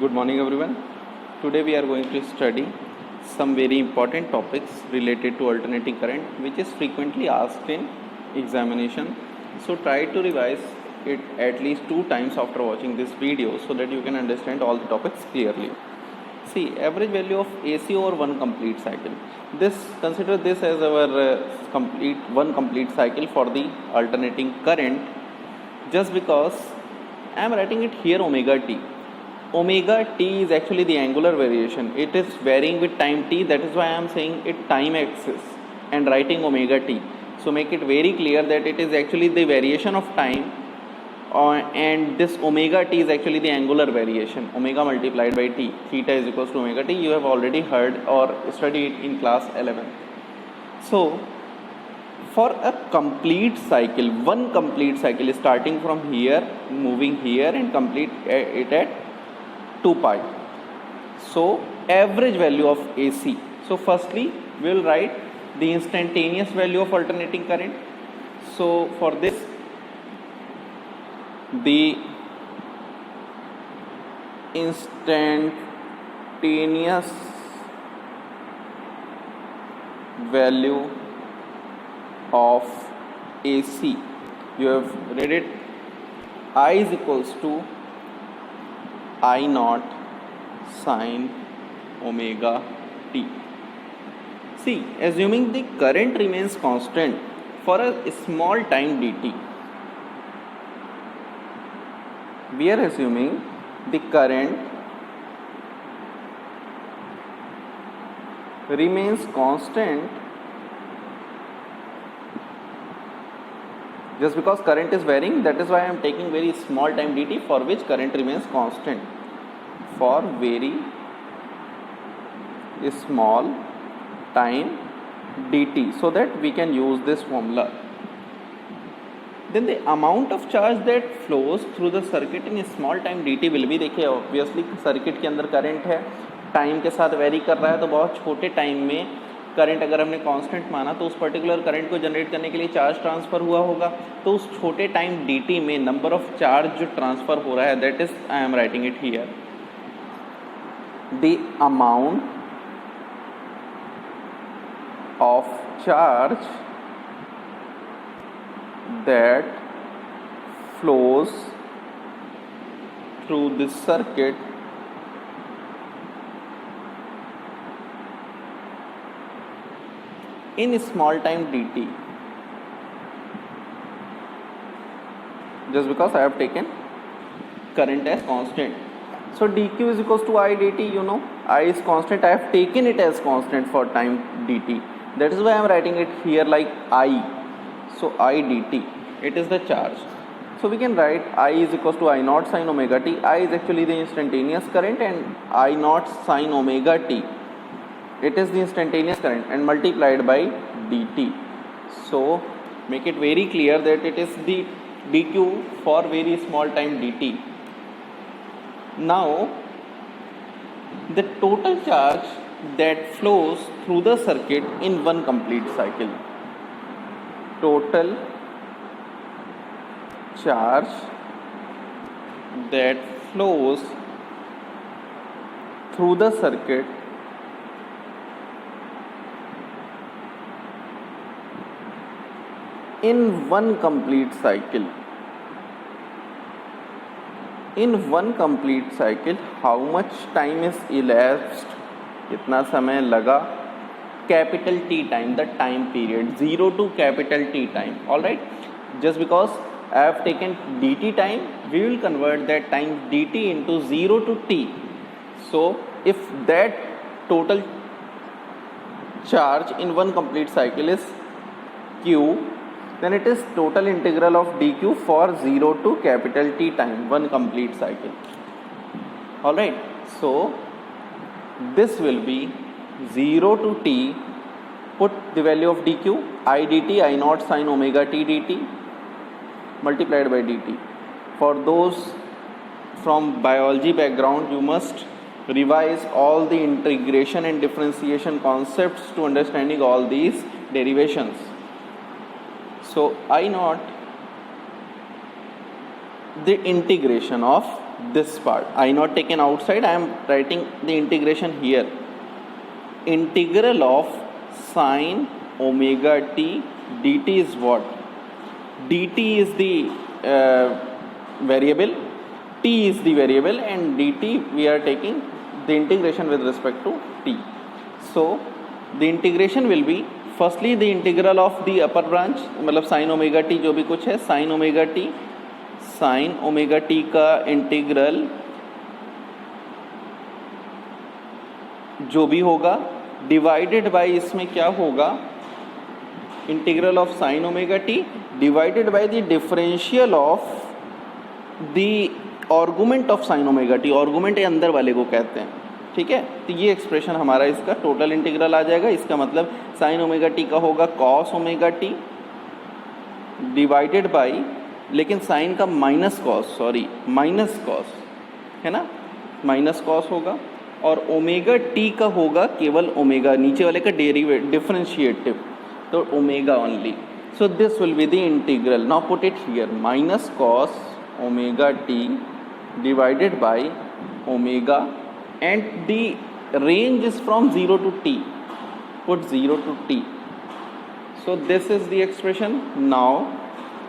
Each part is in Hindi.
Good morning everyone. Today we are going to study some very important topics related to alternating current which is frequently asked in examination. So try to revise it at least 2 times after watching this video so that you can understand all the topics clearly. See, average value of AC over one complete cycle. Consider this as our one complete cycle for the alternating current, just because I am writing it here omega t. Omega t is actually the angular variation. It is varying with time t. That is why I am saying it time axis and writing omega t. So make it very clear that it is actually the variation of time, and this omega t is actually the angular variation. Omega multiplied by t. Theta is equals to omega t. You have already heard or studied in class 11. So for a complete cycle, one complete cycle is starting from here, moving here and complete it at 2 pi. So average value of AC. So firstly we will write the instantaneous value of alternating current. So for this, the instantaneous value of AC, you have read it, I is equals to I naught sine omega t. See, assuming the current remains constant for a small time dt, we are assuming the current remains constant just because current is varying. That is why I am taking very small time dt for which current remains constant for very small time dt, so that we can use this formula. Then the amount of charge that flows through the circuit in small time dt will be, देखिए obviously सर्किट के अंदर करंट है, टाइम के साथ वेरी कर रहा है, तो बहुत छोटे टाइम में करंट अगर हमने कांस्टेंट माना तो उस पर्टिकुलर करंट को जनरेट करने के लिए चार्ज ट्रांसफर हुआ होगा. तो उस छोटे टाइम dt में नंबर ऑफ चार्ज जो ट्रांसफर हो रहा है, that is I am writing it here, the amount of charge that flows through this circuit in small time dt, just because I have taken current as constant. So dq is equals to I dt. You know, I is constant. I have taken it as constant for time dt. That is why I am writing it here like I. So I dt, it is the charge. So we can write I is equals to I naught sine omega t. I is actually the instantaneous current and I naught sine omega t, it is the instantaneous current, and multiplied by dt. So make it very clear that it is the dq for very small time dt. Now the total charge that flows through the circuit in one complete cycle, total charge that flows through the circuit in one complete cycle. In one complete cycle, how much time is elapsed? कितना समय लगा? Capital T time, the time period, 0 to capital T time. Alright, just because I have taken dt time, we will convert that time dt into 0 to t. So if that total charge in one complete cycle is q, then it is total integral of dq for 0 to capital T time, one complete cycle. Alright, so this will be 0 to t, put the value of dq, I dt, I naught sine omega t dt, multiplied by dt. For those from biology background, you must revise all the integration and differentiation concepts to understanding all these derivations. So I naught the integration of this part. I not taken outside, I am writing the integration here. Integral of sine omega t dt is what? Dt is the variable, t is the variable, and dt we are taking the integration with respect to t. So the integration will be firstly the integral of the upper branch, मतलब sin ओमेगा t जो भी कुछ है, sin ओमेगा t का इंटीग्रल जो भी होगा डिवाइडेड बाय इसमें क्या होगा, integral of sin omega t divided by the differential of the argument of sin omega t. Argument ये अंदर वाले को कहते हैं, ठीक है. तो ये एक्सप्रेशन हमारा इसका टोटल इंटीग्रल आ जाएगा. इसका मतलब sin ओमेगा t का होगा cos omega t divided by, लेकिन साइन का माइनस कॉस है ना, माइनस कॉस होगा, और ओमेगा t का होगा केवल ओमेगा, नीचे वाले का डेरिवेटिव डिफरेंशिएटिव, तो omega only. So this will be the integral. Now put it here, minus cos omega t divided by omega, and the range is from 0 to t. Put 0 to t. So this is the expression. Now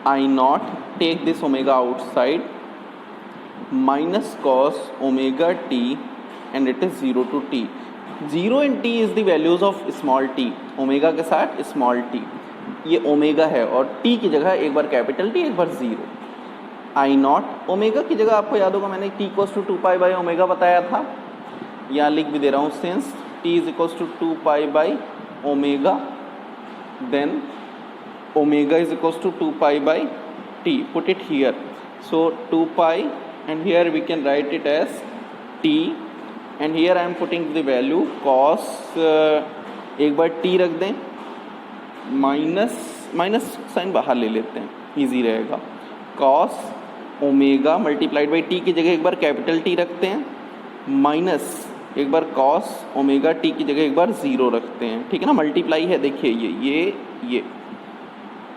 I not take this omega outside, minus cos omega t, and it is 0 to t. 0 and t is the values of small t. Omega के साथ स्मॉल t, ये ओमेगा है, और t की जगह एक बार कैपिटल T, एक बार 0. आई नॉट, ओमेगा की जगह आपको याद होगा मैंने t equals to 2 pi by omega बताया था, यहाँ लिख भी दे रहा हूँ, since t is equals to 2 pi by omega, then omega is equals to 2 pi by t. Put it here. So 2 pi, and here we can write it as t, and here I am putting the value cos, एक बार t रख दें, माइनस साइन बाहर ले लेते हैं, ईजी रहेगा. Cos omega multiplied by T की जगह एक बार कैपिटल टी रखते हैं, माइनस एक बार कॉस ओमेगा टी की जगह एक बार 0 रखते हैं, ठीक है ना, मल्टीप्लाई है, देखिए ये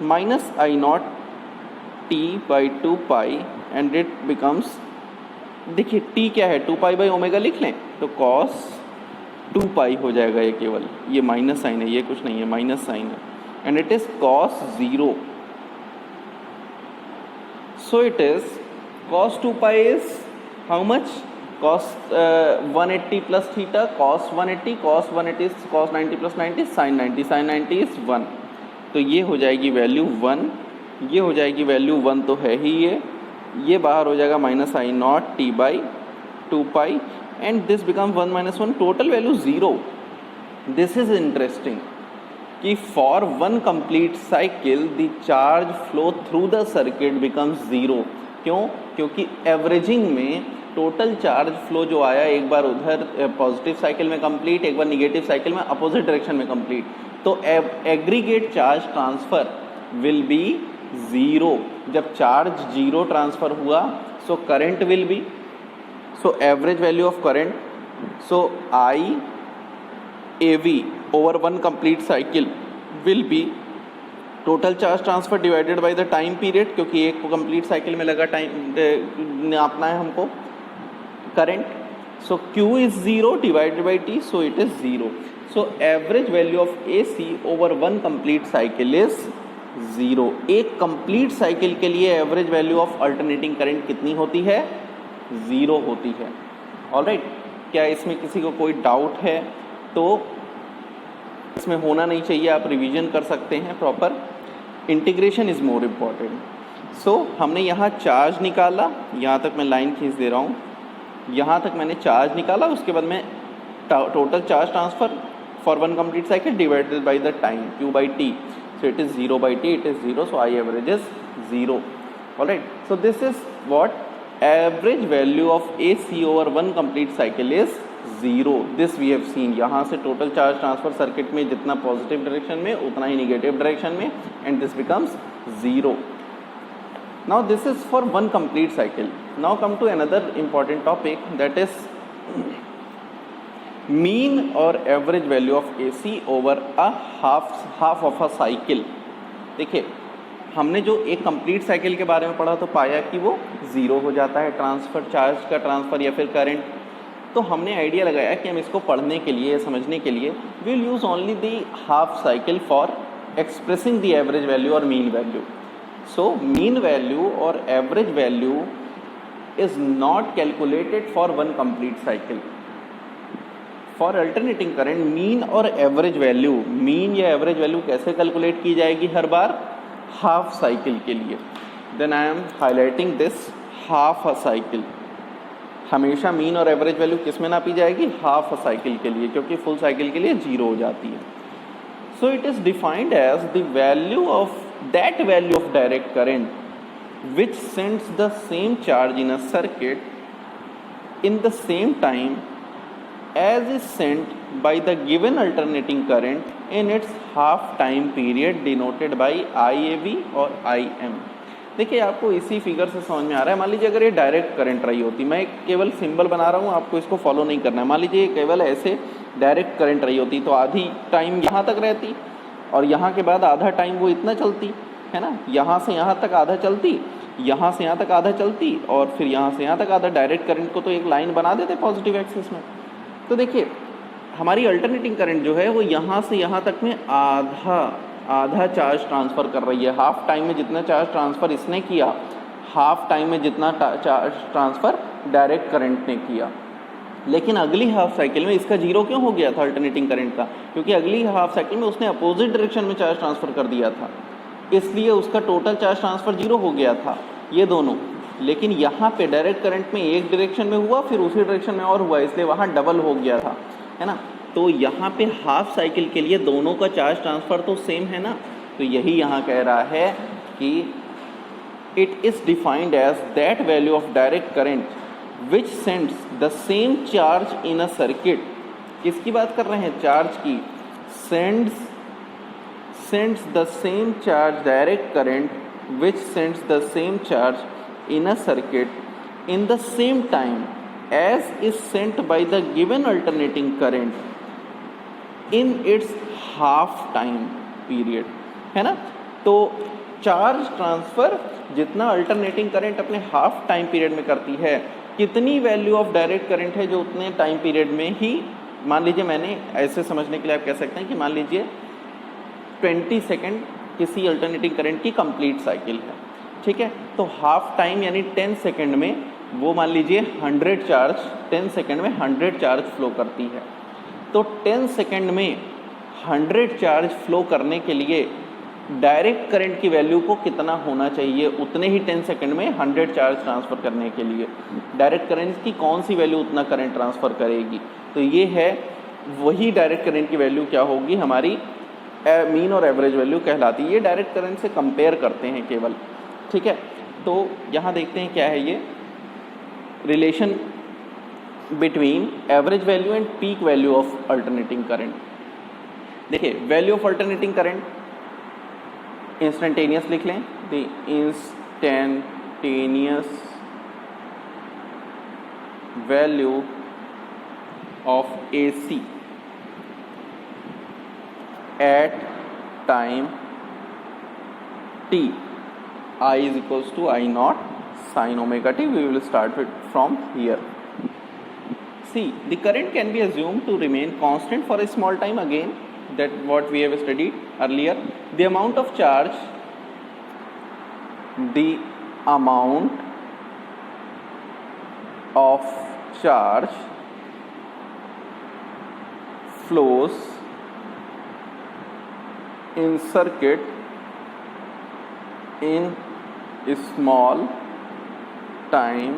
minus I naught T by 2 pi, and it becomes, देखिए टी क्या है, 2 पाई बाई ओमेगा लिख लें तो कॉस 2 पाई हो जाएगा. ये केवल ये माइनस साइन है, ये कुछ नहीं है, माइनस साइन है, and it is cos 0. So it is cos 2 pi is how much? Cos 180 plus theta, cos 180 is cos 90 plus 90 sin 90 is 1. तो ये हो जाएगी वैल्यू 1, ये हो जाएगी वैल्यू 1 तो है ही, ये बाहर हो जाएगा minus I naught T by 2 pi, and this become 1 minus 1, total value 0. This is interesting कि for one complete cycle the charge flow through the circuit becomes 0. क्यों? क्योंकि एवरेजिंग में टोटल चार्ज फ्लो जो आया, एक बार उधर पॉजिटिव साइकिल में कंप्लीट, एक बार निगेटिव साइकिल में अपोजिट डायरेक्शन में कंप्लीट, तो aggregate charge transfer will be 0. जब चार्ज 0 ट्रांसफर हुआ, so current will be, so average value of current, so I AV over one complete cycle will be total charge transfer divided by the time period, क्योंकि एक complete cycle में लगा टाइम नापना है हमको current. So Q is 0 divided by T, so it is 0. So average value of AC over one complete cycle is 0. एक complete cycle के लिए average value of alternating current कितनी होती है? 0 होती है. Alright, क्या इसमें किसी को कोई डाउट है? तो इसमें होना नहीं चाहिए, आप रिवीजन कर सकते हैं proper. Integration is more important. So हमने यहाँ चार्ज निकाला, यहाँ तक मैं लाइन खींच दे रहा हूँ, यहाँ तक मैंने चार्ज निकाला, उसके बाद में total charge transfer for one complete cycle divided by the time Q by T. So it is 0 by T, it is 0, so I average is 0. Alright, so this is what average value of AC over one complete cycle is 0. This we have seen. यहाँ से टोटल चार्ज ट्रांसफर सर्किट में जितना पॉजिटिव डायरेक्शन में उतना ही निगेटिव डायरेक्शन में, and this becomes 0. Now this is for one complete cycle. Now come to another important topic, that is mean और average value of AC over a half of a cycle. देखिए हमने जो एक कंप्लीट साइकिल के बारे में पढ़ा तो पाया कि वो ज़ीरो हो जाता है ट्रांसफ़र, चार्ज का ट्रांसफ़र या फिर करंट। तो हमने आइडिया लगाया कि हम इसको पढ़ने के लिए, समझने के लिए will use only the half cycle for expressing the average value और mean value. So mean value और average value is not calculated for one complete cycle. For alternating current mean और एवरेज वैल्यू, मीन या एवरेज वैल्यू कैसे कैलकुलेट की जाएगी हर बार? हाफ साइकिल के लिए। Then I am highlighting this half a cycle. हमेशा मीन और एवरेज वैल्यू किस में नापी जाएगी? हाफ अ साइकिल के लिए, क्योंकि फुल साइकिल के लिए जीरो हो जाती है। So it is defined as the value of that value of direct current which sends the same charge in a circuit in the same time as is sent by the given alternating current in its half time period denoted by IAV और IM। देखिए आपको इसी फिगर से समझ में आ रहा है। मान लीजिए अगर ये डायरेक्ट करंट रही होती, मैं केवल सिंबल बना रहा हूँ, आपको इसको फॉलो नहीं करना है। मान लीजिए केवल ऐसे डायरेक्ट करंट रही होती तो आधी टाइम यहाँ तक रहती और यहाँ के बाद आधा टाइम वो इतना चलती है ना, यहाँ से यहाँ तक आधा चलती, यहाँ से यहाँ तक आधा चलती और फिर यहाँ से यहाँ तक आधा। डायरेक्ट करंट को तो एक लाइन बना देते पॉजिटिव एक्सिस में। तो देखिए हमारी अल्टरनेटिंग करंट जो है वो यहाँ से यहाँ तक में आधा चार्ज ट्रांसफ़र कर रही है। हाफ टाइम में जितना चार्ज ट्रांसफ़र इसने किया, हाफ टाइम में जितना चार्ज ट्रांसफ़र डायरेक्ट करंट ने किया। लेकिन अगली हाफ साइकिल में इसका जीरो क्यों हो गया था अल्टरनेटिंग करंट का? क्योंकि अगली हाफ साइकिल में उसने अपोजिट डायरेक्शन में चार्ज ट्रांसफ़र कर दिया था, इसलिए उसका टोटल चार्ज ट्रांसफ़र जीरो हो गया था ये दोनों। लेकिन यहाँ पे डायरेक्ट करंट में एक डायरेक्शन में हुआ, फिर उसी डायरेक्शन में और हुआ, इसलिए वहाँ डबल हो गया था, है ना। तो यहाँ पे हाफ साइकिल के लिए दोनों का चार्ज ट्रांसफ़र तो सेम है ना। तो यही यहाँ कह रहा है कि it is defined as that value of direct current which sends the same charge in a circuit. किसकी बात कर रहे हैं? चार्ज की। sends the same charge direct current which sends the same charge in a circuit in the same time as is sent by the given alternating current in its half time period, है ना। तो चार्ज ट्रांसफ़र जितना अल्टरनेटिंग करंट अपने हाफ टाइम पीरियड में करती है, कितनी वैल्यू ऑफ डायरेक्ट करंट है जो उतने टाइम पीरियड में ही, मान लीजिए मैंने ऐसे समझने के लिए आप कह सकते हैं कि मान लीजिए 20 सेकेंड किसी अल्टरनेटिंग करंट की कंप्लीट साइकिल है, ठीक है। तो हाफ टाइम यानी 10 सेकेंड में वो मान लीजिए 100 चार्ज, 10 सेकेंड में 100 चार्ज फ्लो करती है। तो 10 सेकेंड में 100 चार्ज फ्लो करने के लिए डायरेक्ट करंट की वैल्यू को कितना होना चाहिए? उतने ही 10 सेकेंड में 100 चार्ज ट्रांसफ़र करने के लिए डायरेक्ट करंट की कौन सी वैल्यू उतना करंट ट्रांसफ़र करेगी? तो ये है वही डायरेक्ट करंट की वैल्यू क्या होगी? हमारी मीन और एवरेज वैल्यू कहलाती है। ये डायरेक्ट करंट से कंपेयर करते हैं केवल, ठीक है। तो यहाँ देखते हैं क्या है ये relation between average value and peak value of alternating current. देखिए value of alternating current instantaneous लिख लें, the instantaneous value of AC at time t, I is equals to I naught sin omega t. We will start it from here. See, the current can be assumed to remain constant for a small time. Again, that what we have studied earlier. The amount of charge flows in circuit in small time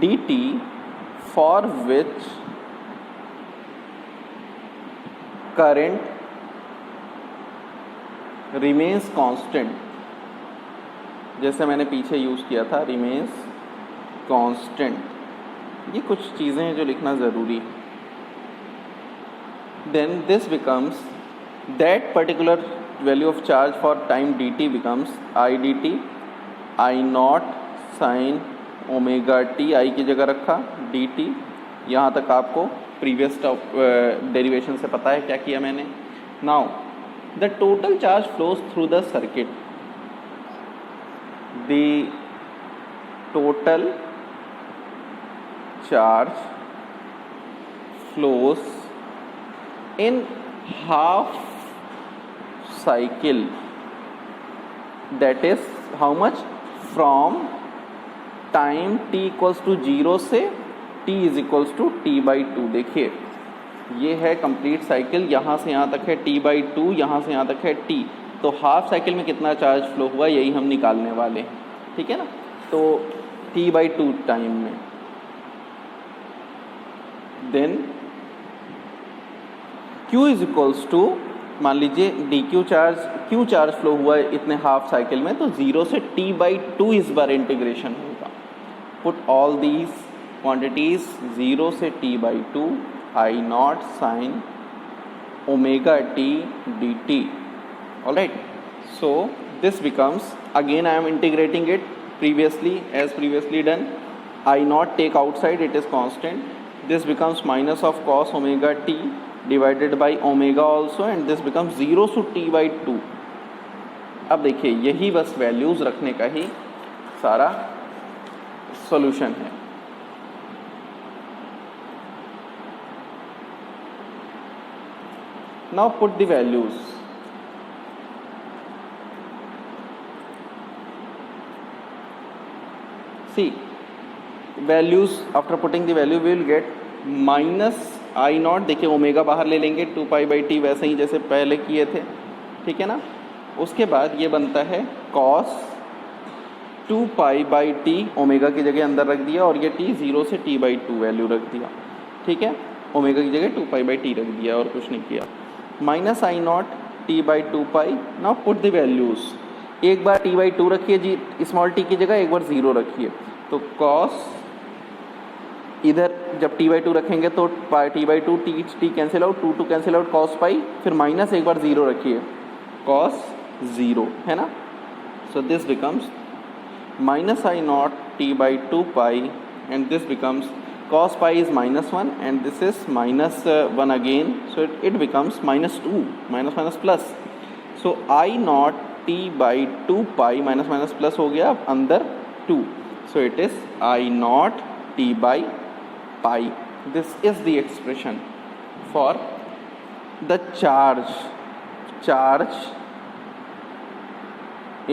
dt for which current remains constant, जैसे मैंने पीछे यूज़ किया था remains constant। ये कुछ चीज़ें हैं जो लिखना ज़रूरी है। Then this becomes that particular value of charge for time dt becomes I dt I naught sin omega t, I की जगह रखा dt। यहाँ तक आपको प्रीवियस डेरिवेशन से पता है क्या किया मैंने। Now the total charge flows through the circuit, the total charge flows in half cycle, that is how much, from time t equals to 0 से t is equals to t/2। देखिए ये है कंप्लीट साइकिल, यहाँ से यहाँ तक है t/2, यहाँ से यहाँ तक है t, तो हाफ साइकिल में कितना चार्ज फ्लो हुआ यही हम निकालने वाले हैं, ठीक है ना। तो t/2 टाइम में, then q is equals to, मान लीजिए dq q चार्ज फ्लो हुआ है इतने हाफ साइकिल में, तो 0 से t/2 इस बार इंटीग्रेशन होगा। पुट ऑल दीज क्वांटिटीज 0 से t/2 I naught sin omega t dt. Alright, so this becomes, again I am integrating it as previously done. I naught take outside, it is constant. This becomes minus of cos omega t divided by omega also, and this becomes 0 to t/2. अब देखिए यही बस वैल्यूज रखने का ही सारा सॉल्यूशन है। Now put the values. See, values, after putting the value we will get minus I naught, देखिए ओमेगा बाहर ले लेंगे 2π/t वैसे ही जैसे पहले किए थे, ठीक है ना। उसके बाद ये बनता है cos 2π/t, ओमेगा की जगह अंदर रख दिया, और ये t 0 से t/2 वैल्यू रख दिया, ठीक है। ओमेगा की जगह 2π/t रख दिया और कुछ नहीं किया। Minus I naught t/2π। Now put the values, एक बार t/2 रखिए जी स्मॉल t की जगह, एक बार 0 रखिए, तो cos, इधर जब t/2 रखेंगे तो t/2 t cancel out, 2 cancel out, cos π, फिर माइनस एक बार 0 रखिए, cos 0, है ना। सो this becomes minus I naught t/2π, and this becomes cos pi is -1 and this is -1 again, so it becomes -2, minus plus. So I naught t/2π minus plus हो गया, अब अंदर 2, so it is I naught t/pi. This is the expression for the charge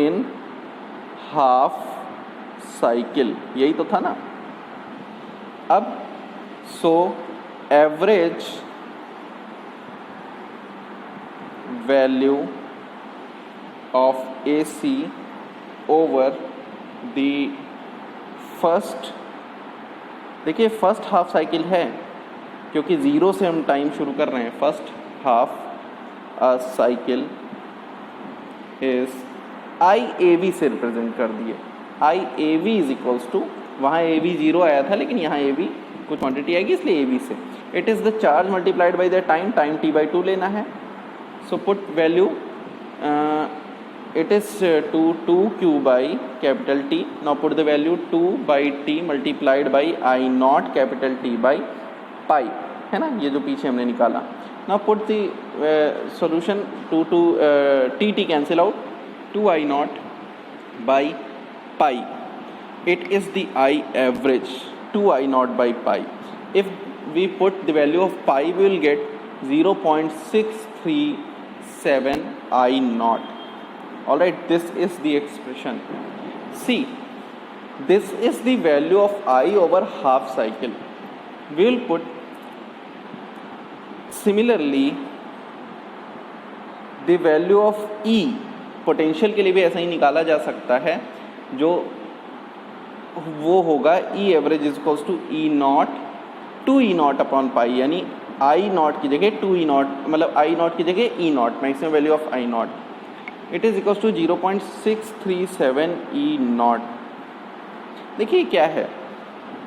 in half cycle, यही तो था ना। अब so average value of AC over the first, देखिए फर्स्ट हाफ साइकिल है क्योंकि 0 से हम टाइम शुरू कर रहे हैं। First half cycle is IAV से रिप्रेजेंट कर दिए, IAV इज इक्वल्स टू, वहाँ AV 0 आया था लेकिन यहाँ AV कुछ क्वांटिटी आएगी इसलिए AV से, it is the charge multiplied by the time t/2 लेना है। So put value, it is 2q by capital T। Now put the value 2/t multiplied by I naught capital T/π, है ना, ये जो पीछे हमने निकाला। Now put the solution, t cancel out, 2I naught by pi, it is the I average, 2I naught by pi. If we put the value of pi, we will get 0.637 I naught. Alright, this is the expression. See, this is the value of I over half cycle. We will put similarly the value of E, potential के लिए भी ऐसा ही निकाला जा सकता है, जो वो होगा E average is equals to E not 2E not upon pi, यानी I नॉट की जगह 2E नॉट, मतलब I नॉट की जगह E not, maximum value of I not, it is equals to 0.637 E not. देखिए क्या है,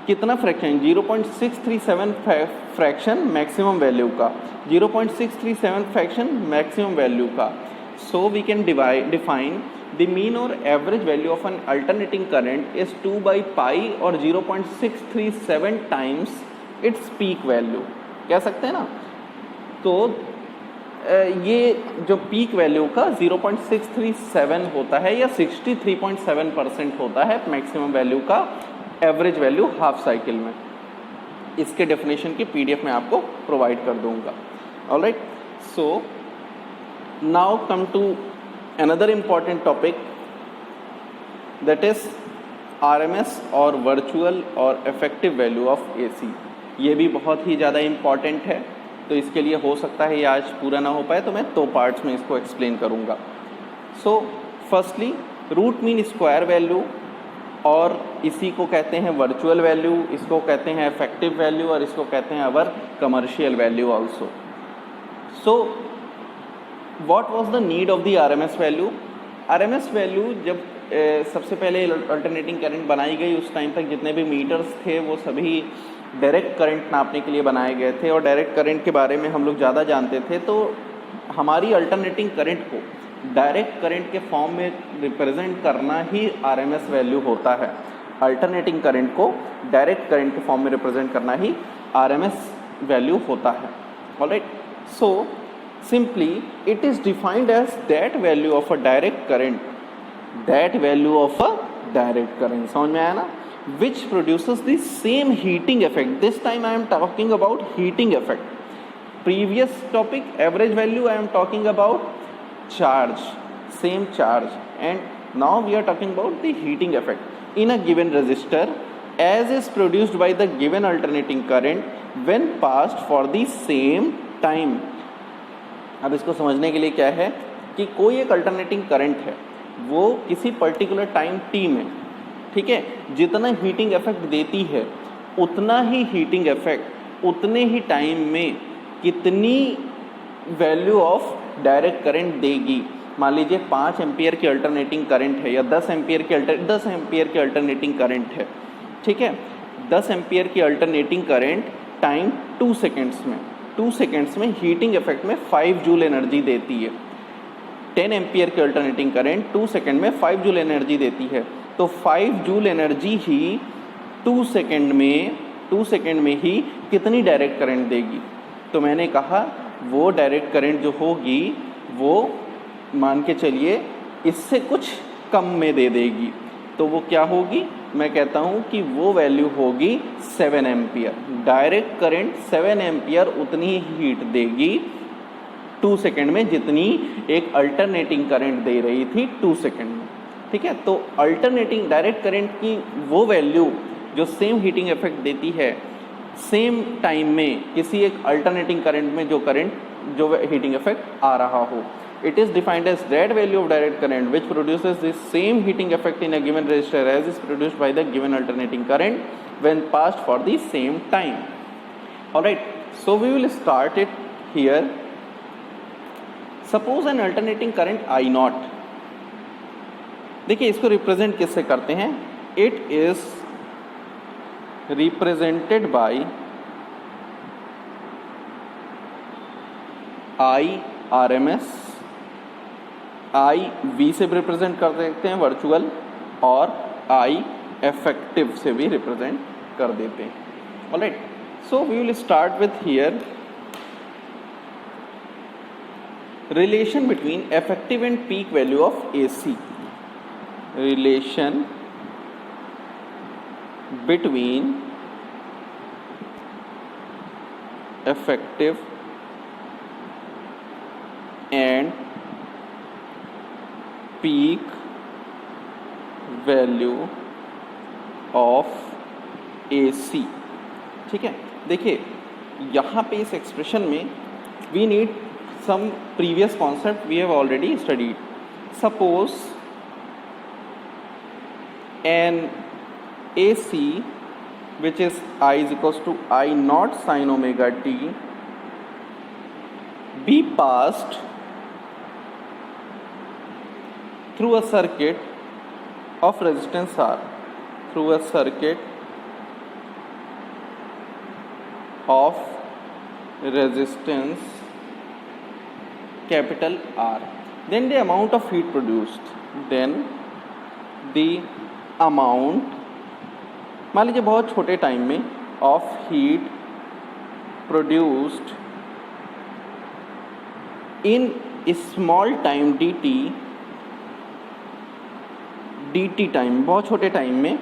कितना फ्रैक्शन, 0.637 फ्रैक्शन मैक्सिमम वैल्यू का, 0.637 फ्रैक्शन मैक्सिमम वैल्यू का। So we can define the mean or average value of an alternating current is 2/pi or 0.637 times its peak value, कह सकते हैं ना। तो ये जो पीक वैल्यू का 0.637 होता है या 63.7% होता है मैक्सिमम वैल्यू का एवरेज वैल्यू हाफ साइकिल में। इसके डेफिनेशन की पीडीएफ में आपको प्रोवाइड कर दूंगा। Alright, so now come to another important topic, that is RMS और वर्चुअल और इफेक्टिव वैल्यू ऑफ एसी। ये भी बहुत ही ज़्यादा इम्पॉर्टेंट है, तो इसके लिए हो सकता है ये आज पूरा ना हो पाए, तो मैं 2 पार्ट्स में इसको एक्सप्लेन करूँगा। So firstly root mean square value, और इसी को कहते हैं वर्चुअल वैल्यू, इसको कहते हैं इफेक्टिव वैल्यू, और इसको कहते हैं our commercial value also. So what was the need of the RMS value? RMS value जब सबसे पहले अल्टरनेटिंग करंट बनाई गई, उस टाइम तक जितने भी मीटर्स थे वो सभी डायरेक्ट करंट नापने के लिए बनाए गए थे, और डायरेक्ट करंट के बारे में हम लोग ज़्यादा जानते थे। तो हमारी अल्टरनेटिंग करंट को डायरेक्ट करंट के फॉर्म में रिप्रेजेंट करना ही आरएमएस वैल्यू होता है। अल्टरनेटिंग करंट को डायरेक्ट करंट के फॉर्म में रिप्रेजेंट करना ही आरएमएस वैल्यू होता है। Alright, so simply it is defined as that value of a direct current, that value of a direct current. समझ में आया ना? which produces the same heating effect. This time I am talking about heating effect. Previous topic average value, I am talking about charge, same charge, and now we are talking about the heating effect in a given resistor as is produced by the given alternating current when passed for the same time. अब इसको समझने के लिए क्या है कि कोई एक अल्टरनेटिंग करंट है, वो किसी पर्टिकुलर टाइम t में, ठीक है, जितना हीटिंग इफेक्ट देती है उतना ही हीटिंग इफेक्ट उतने ही टाइम में कितनी वैल्यू ऑफ डायरेक्ट करंट देगी। मान लीजिए 5 एम्पियर की अल्टरनेटिंग करंट है या 10 एम्पियर की अल्टरनेटिंग करंट है, ठीक है। 10 एम्पियर की अल्टरनेटिंग करंट टाइम 2 सेकेंड्स में, 2 सेकेंड्स में हीटिंग इफेक्ट में 5 जूल एनर्जी देती है। 10 एम्पियर की अल्टरनेटिंग करंट 2 सेकेंड में 5 जूल एनर्जी देती है, तो 5 जूल एनर्जी ही 2 सेकेंड में ही कितनी डायरेक्ट करंट देगी। तो मैंने कहा वो डायरेक्ट करंट जो होगी वो मान के चलिए इससे कुछ कम में दे देगी, तो वो क्या होगी? मैं कहता हूँ कि वो वैल्यू होगी 7 एम्पियर। डायरेक्ट करंट 7 एम्पियर उतनी ही हीट देगी 2 सेकेंड में जितनी एक अल्टरनेटिंग करंट दे रही थी 2 सेकेंड में, ठीक है। तो अल्टरनेटिंग डायरेक्ट करंट की वो वैल्यू जो सेम हीटिंग इफेक्ट देती है सेम टाइम में किसी एक अल्टरनेटिंग करंट में जो हीटिंग इफेक्ट आ रहा हो, it is defined as that value of direct current which produces the same heating effect in a given resistor as is produced by the given alternating current when passed for the same time. Alright, so we will start it here. Suppose an alternating current I not, देखिए इसको रिप्रेजेंट किससे करते हैं? It is represented by I R M S, I V से भी रिप्रेजेंट कर सकते हैं वर्चुअल, और आई इफेक्टिव से भी रिप्रेजेंट कर देते हैं। Alright, so we will start with here relation between effective and peak value of AC. Relation between effective and peak value of AC, ठीक है। देखिए यहाँ पे इस एक्सप्रेशन में we need some previous concept we have already studied. Suppose an AC which is I is equals to I naught sin omega t be passed through a circuit of resistance R, through a circuit of resistance capital R, then the amount of heat produced, then the amount, मान लीजिए बहुत छोटे टाइम में, of heat produced in small time dt time, बहुत छोटे टाइम में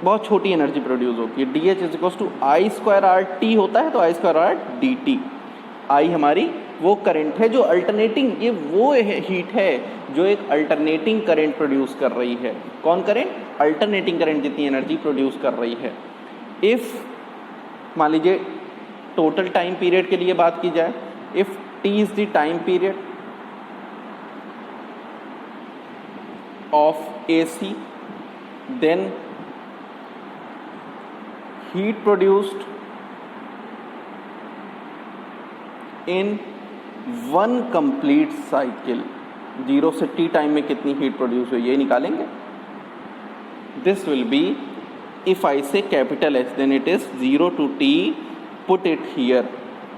बहुत छोटी एनर्जी प्रोड्यूस होती है। D H is equal to I square R T होता है, तो I square R D T. I हमारी वो करंट है जो अल्टरनेटिंग, ये वो हीट है जो एक अल्टरनेटिंग करंट प्रोड्यूस कर रही है। कौन करंट? अल्टरनेटिंग करंट जितनी एनर्जी प्रोड्यूस कर रही है। इफ़ मान लीजिए टोटल टाइम पीरियड के लिए बात की जाए, if T is the time period of AC, then heat produced in one complete cycle, 0 से t टाइम में कितनी हीट प्रोड्यूस हुई ये निकालेंगे। This will be, if I say capital H, then it is 0 to t, put it here,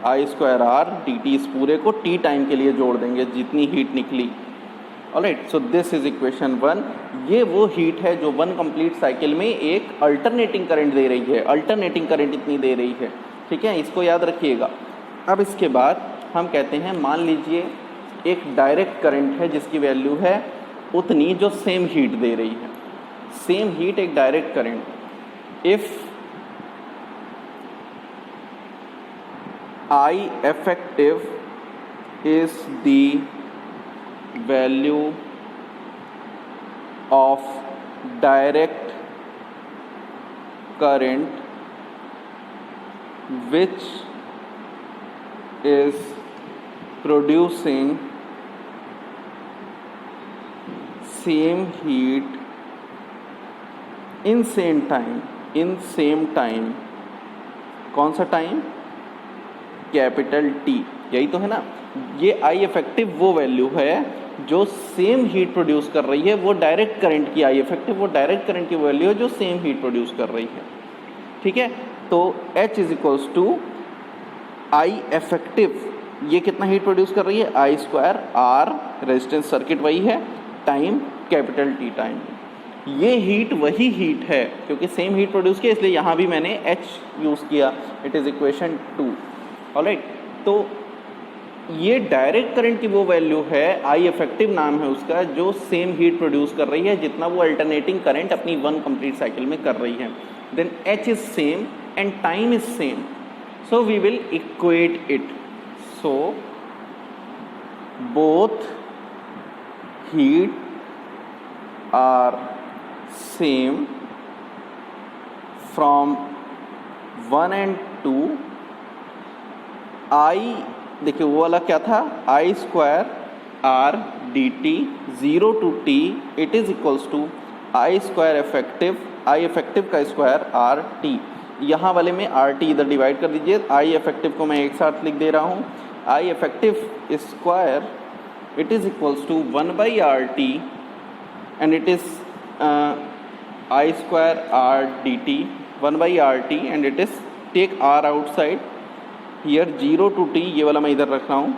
I square R dt, इस पूरे को t टाइम के लिए जोड़ देंगे जितनी हीट निकली। Alright, so this is equation 1। ये वो हीट है जो वन कंप्लीट साइकिल में एक अल्टरनेटिंग करंट दे रही है। अल्टरनेटिंग करंट इतनी दे रही है, ठीक है, इसको याद रखिएगा। अब इसके बाद हम कहते हैं, मान लीजिए एक डायरेक्ट करंट है जिसकी वैल्यू है उतनी जो सेम हीट दे रही है। सेम हीट, एक direct current. If I effective is the value of direct current which is producing same heat in same time, कौन सा टाइम? कैपिटल T, यही तो है ना। ये आई इफेक्टिव वो वैल्यू है जो सेम हीट प्रोड्यूस कर रही है। वो डायरेक्ट करंट की आई इफेक्टिव, वो डायरेक्ट करंट की वैल्यू है जो सेम हीट प्रोड्यूस कर रही है, ठीक है। तो H is equals to I effective, ये कितना हीट प्रोड्यूस कर रही है? I square R, resistance circuit वही है, टाइम कैपिटल T टाइम। ये हीट वही हीट है क्योंकि सेम हीट प्रोड्यूस किया, इसलिए यहाँ भी मैंने H यूज़ किया। It is equation 2। ऑलराइट, तो ये डायरेक्ट करंट की वो वैल्यू है, आई इफेक्टिव नाम है उसका, जो सेम हीट प्रोड्यूस कर रही है जितना वो अल्टरनेटिंग करंट अपनी वन कंप्लीट साइकिल में कर रही है। Then H is same and time is same, so we will equate it. So both heat are same from 1 and 2। I, देखिए वो वाला क्या था? I square R D T, 0 to t, it is equals to I square effective, I effective का स्क्वायर आर टी। यहाँ वाले में आर टी इधर डिवाइड कर दीजिए। आई इफेक्टिव को मैं एक साथ लिख दे रहा हूँ, I effective square it is equals to 1/RT and it is I square R D T, 1/RT and it is, take R outside here, 0 to t, ये वाला मैं इधर रख रहा हूँ,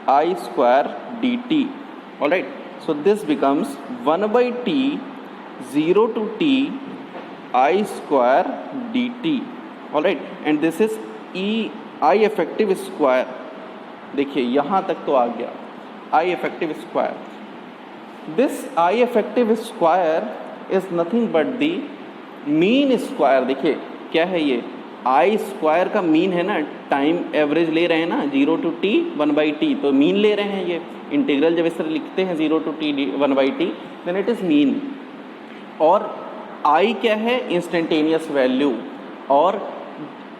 I square D T. Alright, so this becomes 1/T, 0 to t, I square D T. Alright, and this is E I effective square. देखिए यहाँ तक तो आ गया, I effective square. This I effective square is nothing but the mean square. देखिए क्या है ये? आई स्क्वायर का मीन है ना, टाइम एवरेज ले रहे हैं ना, 0 to t 1/T, तो मीन ले रहे हैं। ये इंटीग्रल जब इस तरह लिखते हैं 0 to t 1/T, then it is mean. और आई क्या है? इंस्टेंटेनियस वैल्यू, और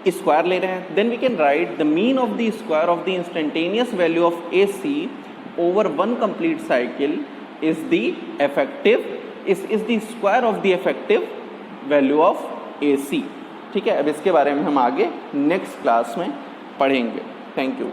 स्क्वायर ले रहे हैं। Then we can write the mean of the square of the instantaneous value of AC over one complete cycle is the effective, is the square of the effective value of AC। ठीक है, अब इसके बारे में हम आगे नेक्स्ट क्लास में पढ़ेंगे। Thank you.